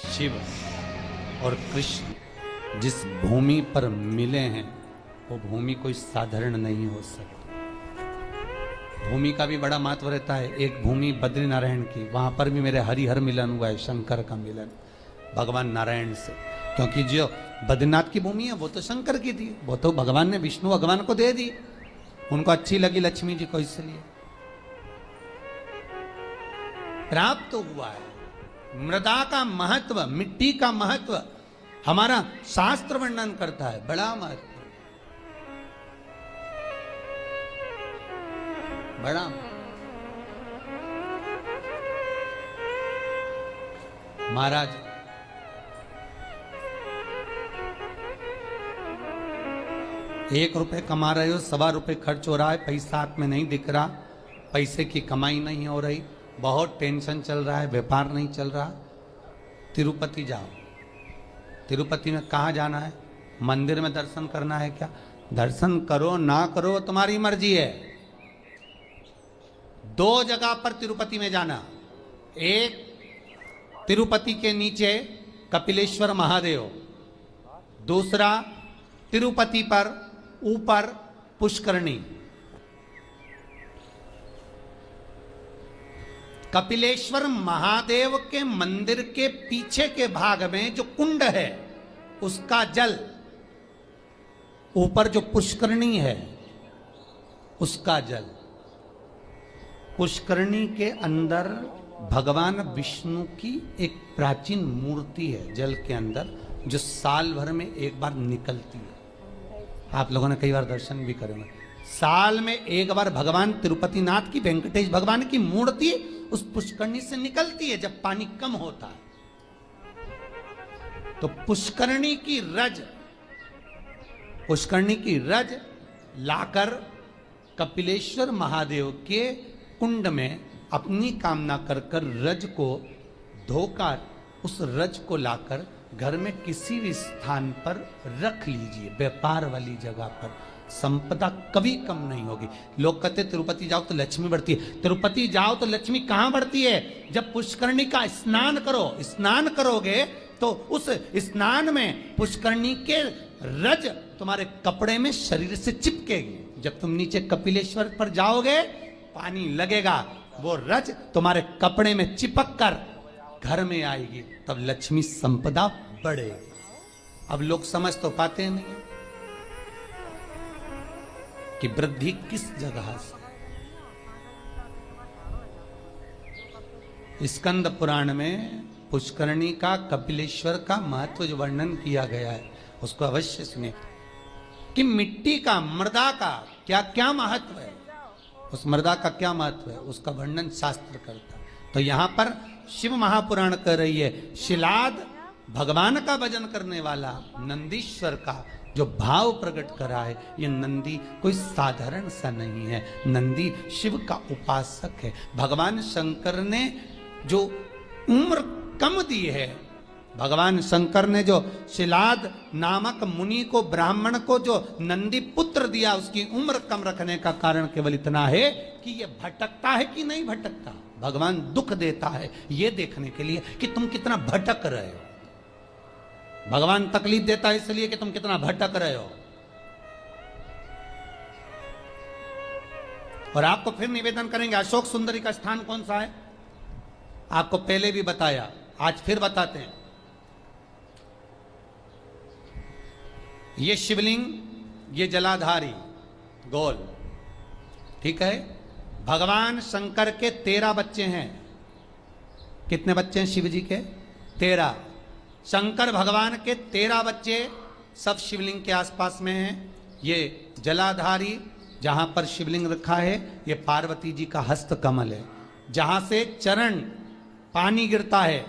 शिव और कृष्ण जिस भूमि पर मिले हैं वो भूमि कोई साधारण नहीं हो सकती। भूमि का भी बड़ा महत्व रहता है। एक भूमि बद्रीनारायण की, वहां पर भी मेरे हरिहर मिलन हुआ है, शंकर का मिलन भगवान नारायण से। क्योंकि जो बद्रीनाथ की भूमि है वो तो शंकर की थी, वो तो भगवान ने विष्णु भगवान को दे दी, उनको अच्छी लगी लक्ष्मी जी को, इसलिए प्राप्त तो हुआ है। मृदा का महत्व, मिट्टी का महत्व हमारा शास्त्र वर्णन करता है, बड़ा महत्व, बड़ा। महाराज ₹1 कमा रहे हो, ₹1.25 खर्च हो रहा है, पैसा हाथ में नहीं दिख रहा, पैसे की कमाई नहीं हो रही, बहुत टेंशन चल रहा है, व्यापार नहीं चल रहा, तिरुपति जाओ। तिरुपति में कहाँ जाना है? मंदिर में दर्शन करना है क्या? दर्शन करो ना करो तुम्हारी मर्जी है। 2 जगह पर तिरुपति में जाना, एक तिरुपति के नीचे कपिलेश्वर महादेव, दूसरा तिरुपति पर ऊपर पुष्करणी। कपिलेश्वर महादेव के मंदिर के पीछे के भाग में जो कुंड है उसका जल, ऊपर जो पुष्करणी है उसका जल। पुष्करणी के अंदर भगवान विष्णु की एक प्राचीन मूर्ति है जल के अंदर, जो साल भर में एक बार निकलती है। आप लोगों ने कई बार दर्शन भी करे, साल में एक बार भगवान तिरुपति नाथ की, वेंकटेश भगवान की मूर्ति उस पुष्करणी से निकलती है जब पानी कम होता है। तो पुष्करणी की रज लाकर कपिलेश्वर महादेव के कुंड में अपनी कामना कर कर रज को धोकर, उस रज को लाकर घर में किसी भी स्थान पर रख लीजिए, व्यापार वाली जगह पर, संपदा कभी कम नहीं होगी। लोग कहते तिरुपति जाओ तो लक्ष्मी बढ़ती है, तिरुपति जाओ तो लक्ष्मी कहां बढ़ती है? जब पुष्करणी का स्नान करो, स्नान करोगे तो उस स्नान में पुष्करणी के रज तुम्हारे कपड़े में शरीर से चिपकेगी। जब तुम नीचे कपिलेश्वर पर जाओगे पानी लगेगा, वो रज तुम्हारे कपड़े में चिपक कर घर में आएगी, तब लक्ष्मी संपदा बढ़ेगी। अब लोग समझ तो पाते नहीं कि वृद्धि किस जगह से। स्कंद पुराण में पुष्करणी का, कपिलेश्वर का महत्व जो वर्णन किया गया है उसको अवश्य सुने कि मिट्टी का, मृदा का क्या क्या महत्व है, उस मृदा का क्या महत्व है, उसका वर्णन शास्त्र करता है। तो यहां पर शिव महापुराण कह रही है, शिलाद भगवान का भजन करने वाला नंदीश्वर का जो भाव प्रकट करा है, ये नंदी कोई साधारण सा नहीं है, नंदी शिव का उपासक है। भगवान शंकर ने जो उम्र कम दी है, भगवान शंकर ने जो शिलाद नामक मुनि को, ब्राह्मण को जो नंदी पुत्र दिया, उसकी उम्र कम रखने का कारण केवल इतना है कि ये भटकता है कि नहीं भटकता। भगवान दुख देता है ये देखने के लिए कि तुम कितना भटक रहे हो। भगवान तकलीफ देता है इसलिए कि तुम कितना भटक रहे हो। और आपको फिर निवेदन करेंगे, अशोक सुंदरी का स्थान कौन सा है? आपको पहले भी बताया, आज फिर बताते हैं। ये शिवलिंग, ये जलाधारी गोल, ठीक है। भगवान शंकर के 13 बच्चे हैं। कितने बच्चे हैं शिव जी के? 13। शंकर भगवान के 13 बच्चे सब शिवलिंग के आसपास में हैं। ये जलाधारी जहां पर शिवलिंग रखा है, ये पार्वती जी का हस्त कमल है, जहां से चरण पानी गिरता है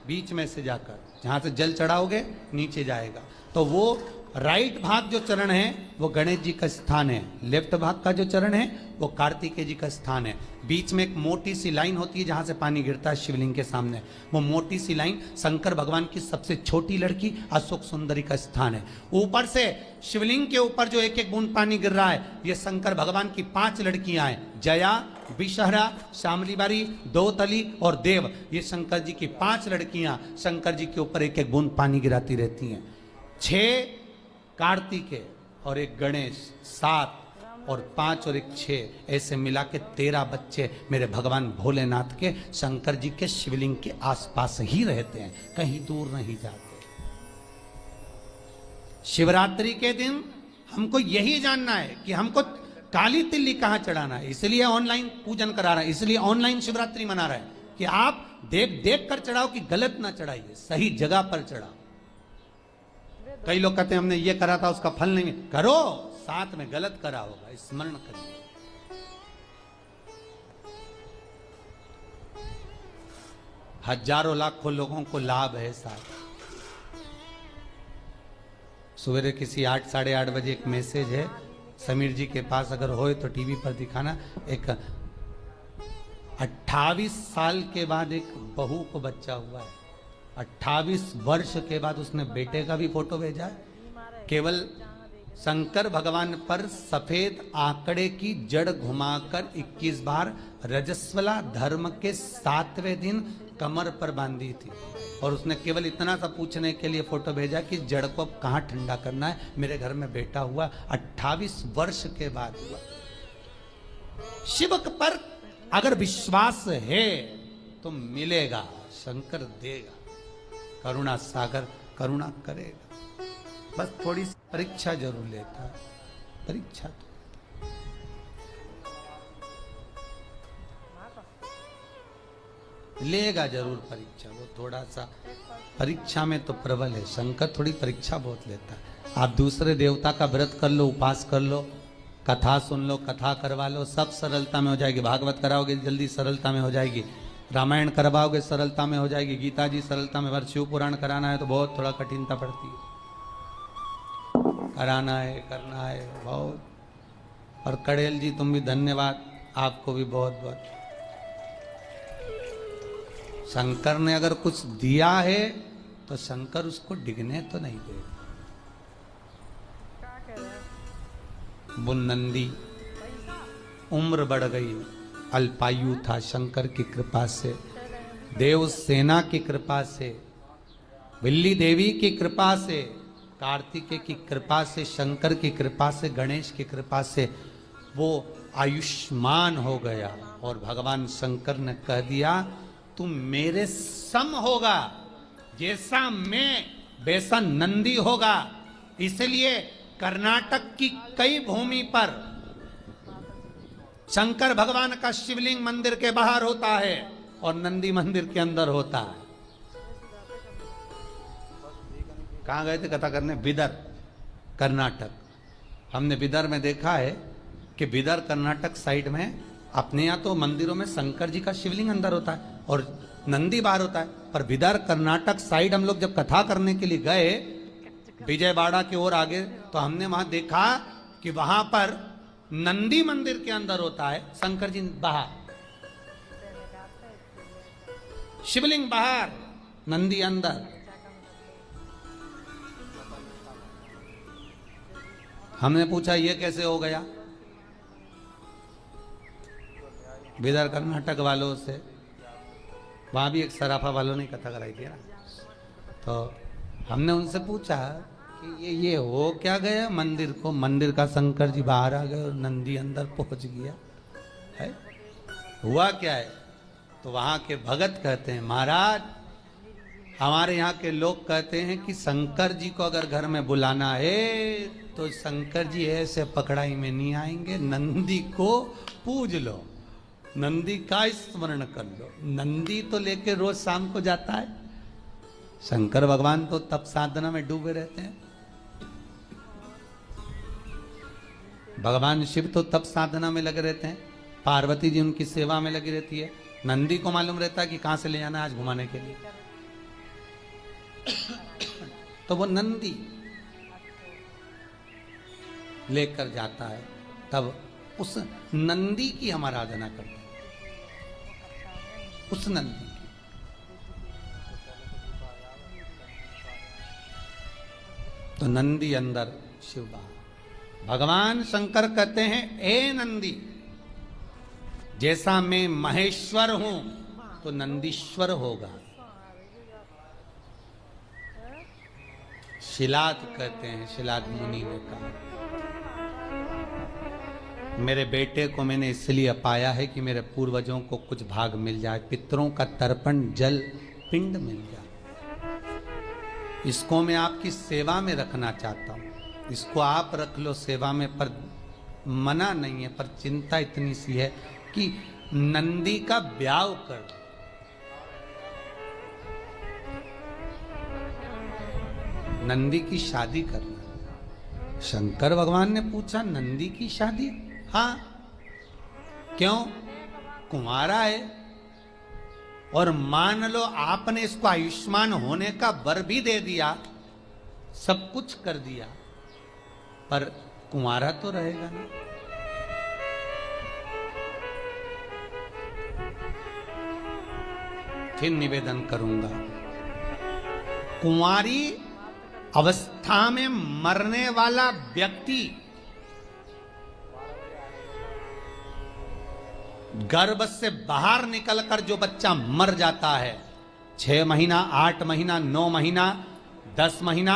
बीच में से जाकर, जहां से जल चढ़ाओगे नीचे जाएगा। तो वो राइट भाग जो चरण है वो गणेश जी का स्थान है, लेफ्ट भाग का जो चरण है वो कार्तिकेय जी का स्थान है। बीच में एक मोटी सी लाइन होती है जहां से पानी गिरता है शिवलिंग के सामने, वो मोटी सी लाइन शंकर भगवान की सबसे छोटी लड़की अशोक सुंदरी का स्थान है। ऊपर से शिवलिंग के ऊपर जो एक एक बूंद पानी गिर रहा है, ये शंकर भगवान की 5 लड़कियां हैं, जया, विषहरा, शामलीबारी, दोतली और देव, ये शंकर जी की 5 लड़कियां शंकर जी के ऊपर एक एक बूंद पानी गिराती रहती हैं। 6 कार्तिकेय और एक गणेश, 7 और 5 और एक 6, ऐसे मिला के 13 बच्चे मेरे भगवान भोलेनाथ के शंकर जी के शिवलिंग के आसपास ही रहते हैं, कहीं दूर नहीं जाते। शिवरात्रि के दिन हमको यही जानना है कि हमको काली तिल्ली कहां चढ़ाना है, इसलिए ऑनलाइन पूजन करा रहा है, इसलिए ऑनलाइन शिवरात्रि मना रहा है कि आप देख देख कर चढ़ाओ कि गलत ना चढ़ाइए, सही जगह पर चढ़ाओ। कई लोग कहते हैं हमने ये करा था उसका फल नहीं, करो, साथ में गलत करा होगा, स्मरण करिए। हजारों लाखों लोगों को लाभ है साथ। सवेरे किसी 8 साढ़े 8 बजे एक मैसेज है, समीर जी के पास अगर होए तो टीवी पर दिखाना। एक 28 साल के बाद एक बहू को बच्चा हुआ है, 28 वर्ष के बाद उसने बेटे का भी फोटो भेजा है। केवल शंकर भगवान पर सफेद आंकड़े की जड़ घुमाकर 21 बार रजस्वला धर्म के 7वें दिन कमर पर बांधी थी, और उसने केवल इतना सा पूछने के लिए फोटो भेजा कि जड़ को अब कहाँ ठंडा करना है, मेरे घर में बेटा हुआ, 28 वर्ष के बाद हुआ। शिव पर अगर विश्वास है तो मिलेगा, शंकर देगा, करुणा सागर करुणा करेगा। बस थोड़ी सी परीक्षा जरूर लेता है, परीक्षा तो लेगा जरूर परीक्षा, वो थोड़ा सा परीक्षा में तो प्रबल है। शंकर थोड़ी परीक्षा बहुत लेता है। आप दूसरे देवता का व्रत कर लो, उपास कर लो, कथा सुन लो, कथा करवा लो, सब सरलता में हो जाएगी। भागवत कराओगे जल्दी सरलता में हो जाएगी, रामायण करवाओगे सरलता में हो जाएगी, गीता जी सरलता में। शिव पुराण कराना है तो बहुत थोड़ा कठिनता पड़ती है, कराना है, करना है बहुत। और कड़ेल जी तुम भी धन्यवाद, आपको भी बहुत बहुत। शंकर ने अगर कुछ दिया है तो शंकर उसको डिगने तो नहीं देगा। वो नंदी उम्र बढ़ गई, अल्पायु था, शंकर की कृपा से, देव सेना की कृपा से, बिल्ली देवी की कृपा से, कार्तिकेय की कृपा से, शंकर की कृपा से, गणेश की कृपा से वो आयुष्मान हो गया। और भगवान शंकर ने कह दिया तू मेरे सम होगा, जैसा मैं वैसा नंदी होगा। इसलिए कर्नाटक की कई भूमि पर शंकर भगवान का शिवलिंग मंदिर के बाहर होता है और नंदी मंदिर के अंदर होता है। कहां गए थे कथा करने? बिदर, कर्नाटक। हमने बिदर में देखा है कि बिदर कर्नाटक साइड में अपने यहाँ तो मंदिरों में शंकर जी का शिवलिंग अंदर होता है और नंदी बाहर होता है, पर बिदर कर्नाटक साइड हम लोग जब कथा करने के लिए गए विजयवाड़ा की ओर आगे, तो हमने वहां देखा कि वहां पर नंदी मंदिर के अंदर होता है, शंकर जी बाहर, शिवलिंग बाहर, नंदी अंदर। हमने पूछा ये कैसे हो गया? बिदर कर्नाटक वालों से, वहां भी एक सराफा वालों ने कथा कराई थी ना, तो हमने उनसे पूछा कि ये हो क्या गया मंदिर को? मंदिर का शंकर जी बाहर आ गए और नंदी अंदर पहुंच गया है, हुआ क्या है? तो वहां के भगत कहते हैं महाराज, हमारे यहाँ के लोग कहते हैं कि शंकर जी को अगर घर में बुलाना है तो शंकर जी ऐसे पकड़ाई में नहीं आएंगे, नंदी को पूज लो, नंदी का स्मरण कर लो। नंदी तो लेके रोज शाम को जाता है, शंकर भगवान तो तप साधना में डूबे रहते हैं, भगवान शिव तो तप साधना में लगे रहते हैं, पार्वती जी उनकी सेवा में लगी रहती है। नंदी को मालूम रहता है कि कहां से ले जाना है आज घुमाने के लिए, तो वो नंदी लेकर जाता है, तब उस नंदी की हम आराधना करते हैं, उस नंदी की। तो नंदी अंदर, शिव बाहर। भगवान शंकर कहते हैं ए नंदी, जैसा मैं महेश्वर हूं तो नंदीश्वर होगा। शिलाद कहते हैं, शिलाद मुनि ने कहा, मेरे बेटे को मैंने इसलिए पाया है कि मेरे पूर्वजों को कुछ भाग मिल जाए, पितरों का तर्पण जल पिंड मिल जाए। इसको मैं आपकी सेवा में रखना चाहता हूं, इसको आप रख लो सेवा में, पर मना नहीं है, पर चिंता इतनी सी है कि नंदी का ब्याह कर दो। नंदी की शादी करना। शंकर भगवान ने पूछा, नंदी की शादी? हाँ, क्यों? कुंवारा है, और मान लो आपने इसको आयुष्मान होने का वर भी दे दिया, सब कुछ कर दिया, पर कुंवारा तो रहेगा ना। फिर निवेदन करूंगा, कुंवारी अवस्था में मरने वाला व्यक्ति गर्भ से बाहर निकलकर जो बच्चा मर जाता है, 6 महीना, 8 महीना, 9 महीना, 10 महीना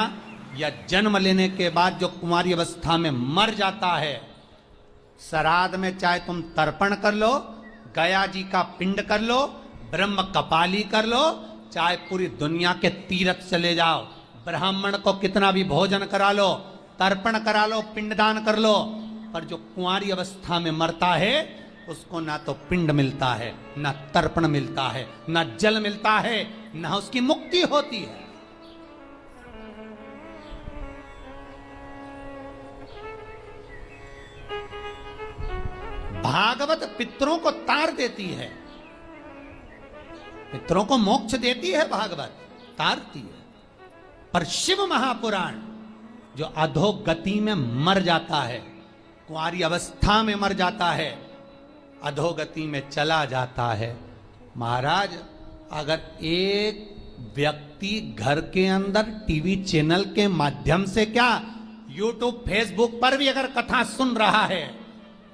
या जन्म लेने के बाद जो कुंवारी अवस्था में मर जाता है, श्राद्ध में चाहे तुम तर्पण कर लो, गया जी का पिंड कर लो, ब्रह्म कपाली कर लो, चाहे पूरी दुनिया के तीर्थ चले जाओ, ब्राह्मण को कितना भी भोजन करा लो, तर्पण करा लो, पिंडदान कर लो, पर जो कुंवारी अवस्था में मरता है उसको ना तो पिंड मिलता है, ना तर्पण मिलता है, ना जल मिलता है, ना उसकी मुक्ति होती है। भागवत पितरों को तार देती है, पितरों को मोक्ष देती है, भागवत तारती है। पर शिव महापुराण जो अधोगति में मर जाता है, कुंवारी अवस्था में मर जाता है, अधोगति में चला जाता है, महाराज अगर एक व्यक्ति घर के अंदर टीवी चैनल के माध्यम से क्या, यूट्यूब फेसबुक पर भी अगर कथा सुन रहा है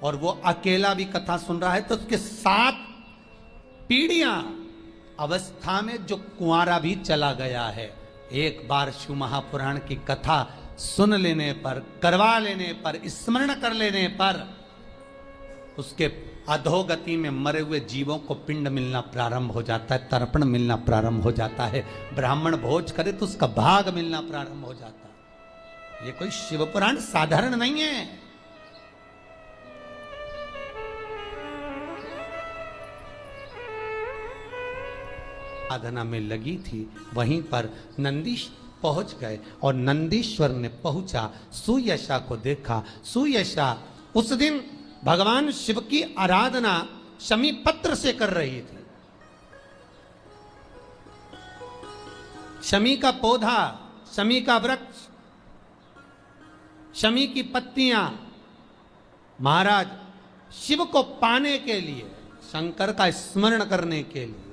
और वो अकेला भी कथा सुन रहा है, तो उसके 7 पीढ़ियां अवस्था में जो कुंवारा भी चला गया है, एक बार शिव महापुराण की कथा सुन लेने पर, करवा लेने पर, स्मरण कर लेने पर उसके अधोगति में मरे हुए जीवों को पिंड मिलना प्रारंभ हो जाता है, तर्पण मिलना प्रारंभ हो जाता है, ब्राह्मण भोज करे तो उसका भाग मिलना प्रारंभ हो जाता है। ये कोई शिव पुराण साधारण नहीं है। साधना में लगी थी, वहीं पर नंदीश पहुंच गए और नंदीश्वर ने पहुंचा, सुयशा को देखा। सुयशा उस दिन भगवान शिव की आराधना शमी पत्र से कर रही थी। शमी का पौधा, शमी का वृक्ष, शमी की पत्तियां महाराज शिव को पाने के लिए, शंकर का स्मरण करने के लिए,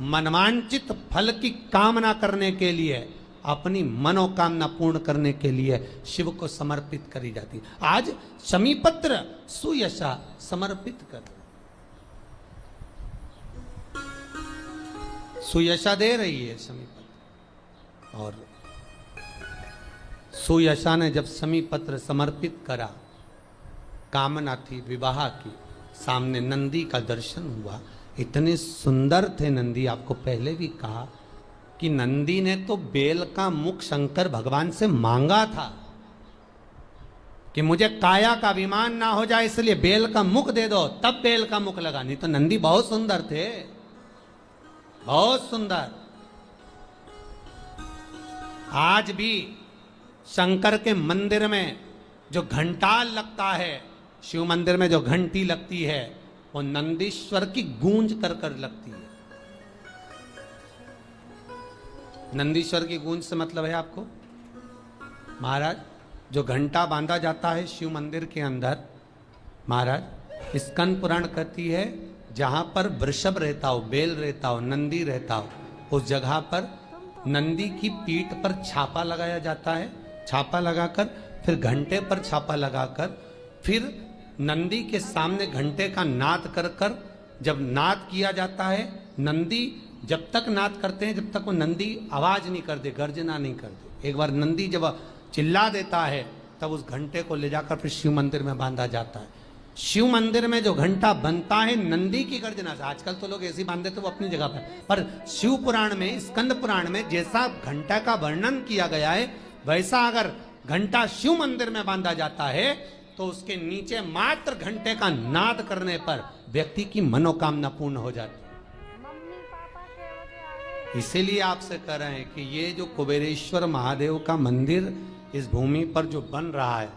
मनवांचित फल की कामना करने के लिए, अपनी मनोकामना पूर्ण करने के लिए शिव को समर्पित करी जाती। आज शमीपत्र सुयशा समर्पित कर, सुयशा दे रही है शमीपत्र। और सुयशा ने जब शमीपत्र समर्पित करा, कामना थी विवाह की, सामने नंदी का दर्शन हुआ। इतने सुंदर थे नंदी, आपको पहले भी कहा कि नंदी ने तो बेल का मुख शंकर भगवान से मांगा था कि मुझे काया का अभिमान ना हो जाए, इसलिए बेल का मुख दे दो, तब बेल का मुख लगा। नहीं तो नंदी बहुत सुंदर थे, बहुत सुंदर। आज भी शंकर के मंदिर में जो घंटाल लगता है, शिव मंदिर में जो घंटी लगती है, वो नंदीश्वर की गूंज कर कर लगती है। नंदीश्वर की गूंज से मतलब है आपको महाराज, जो घंटा बांधा जाता है शिव मंदिर के अंदर, महाराज स्कंद पुराण कहती है जहां पर वृषभ रहता हो, बेल रहता हो, नंदी रहता हो, उस जगह पर नंदी की पीठ पर छापा लगाया जाता है। छापा लगाकर फिर घंटे पर छापा लगाकर फिर नंदी के सामने घंटे का नाद कर कर जब नाद किया जाता है, नंदी जब तक नाद करते हैं जब तक वो नंदी आवाज नहीं कर दे, गर्जना नहीं कर दे। एक बार नंदी जब चिल्ला देता है तब उस घंटे को ले जाकर फिर शिव मंदिर में बांधा जाता है। शिव मंदिर में जो घंटा बनता है नंदी की गर्जना से, आजकल तो लोग ऐसे बांध देते वो अपनी जगह पर शिव पुराण में, स्कंद पुराण में जैसा घंटा का वर्णन किया गया है वैसा अगर घंटा शिव मंदिर में बांधा जाता है तो उसके नीचे मात्र घंटे का नाद करने पर व्यक्ति की मनोकामना पूर्ण हो जाती है। इसीलिए आपसे कह रहे हैं कि ये जो कुबेरेश्वर महादेव का मंदिर इस भूमि पर जो बन रहा है,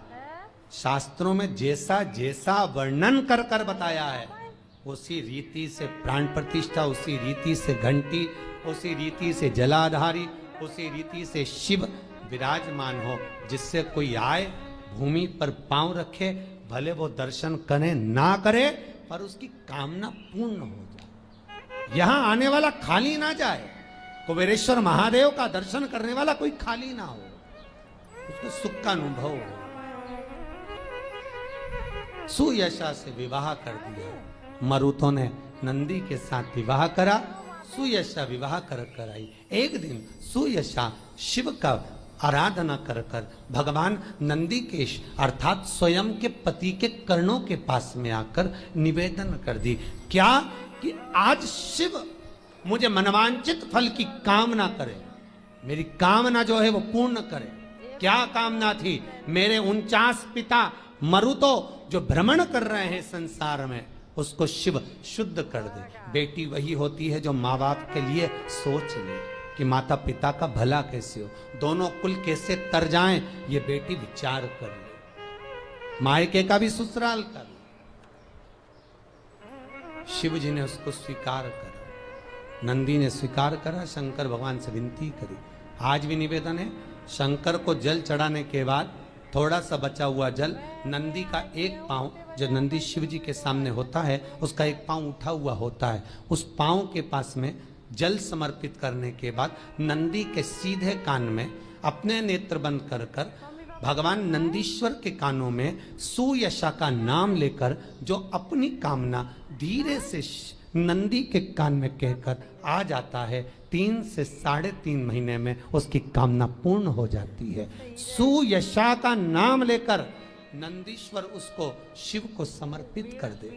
शास्त्रों में जैसा जैसा वर्णन कर कर बताया है उसी रीति से प्राण प्रतिष्ठा, उसी रीति से घंटी, उसी रीति से जलाधारी, उसी रीति से शिव विराजमान हो, जिससे कोई आए भूमि पर पांव रखे, भले वो दर्शन करे ना करे पर उसकी कामना पूर्ण हो जाए। यहां आने वाला खाली ना जाए, कुबेरेश्वर महादेव का दर्शन करने वाला कोई खाली ना हो, उसको सुख का अनुभव हो। सुयशा से विवाह कर दिया, मरुतों ने नंदी के साथ विवाह करा, सुयशा विवाह कर आई। एक दिन सुयशा शिव का आराधना कर कर भगवान नंदीकेश अर्थात स्वयं के पति के कर्णों के पास में आकर निवेदन कर दी, क्या कि आज शिव मुझे मनवांचित फल की कामना करे, मेरी कामना जो है वो पूर्ण करे। क्या कामना थी? मेरे 49 पिता मरुतो जो भ्रमण कर रहे हैं संसार में उसको शिव शुद्ध कर दे। बेटी वही होती है जो माँ बाप के लिए सोच ले कि माता पिता का भला कैसे हो, दोनों कुल कैसे तर जाएं, ये बेटी विचार कर ले, मायके का भी ससुराल कर ले। शिव जी ने उसको स्वीकार करा, नंदी ने स्वीकार करा, शंकर भगवान से विनती करी। आज भी निवेदन है, शंकर को जल चढ़ाने के बाद थोड़ा सा बचा हुआ जल नंदी का एक पांव जो नंदी शिव जी के सामने होता है उसका एक पांव उठा हुआ होता है, उस पांव के पास में जल समर्पित करने के बाद नंदी के सीधे कान में अपने नेत्र बंद कर कर भगवान नंदीश्वर के कानों में सुयशा का नाम लेकर जो अपनी कामना धीरे से नंदी के कान में कहकर आ जाता है, 3 से 3.5 महीने में उसकी कामना पूर्ण हो जाती है। सुयशा का नाम लेकर नंदीश्वर उसको शिव को समर्पित कर दे।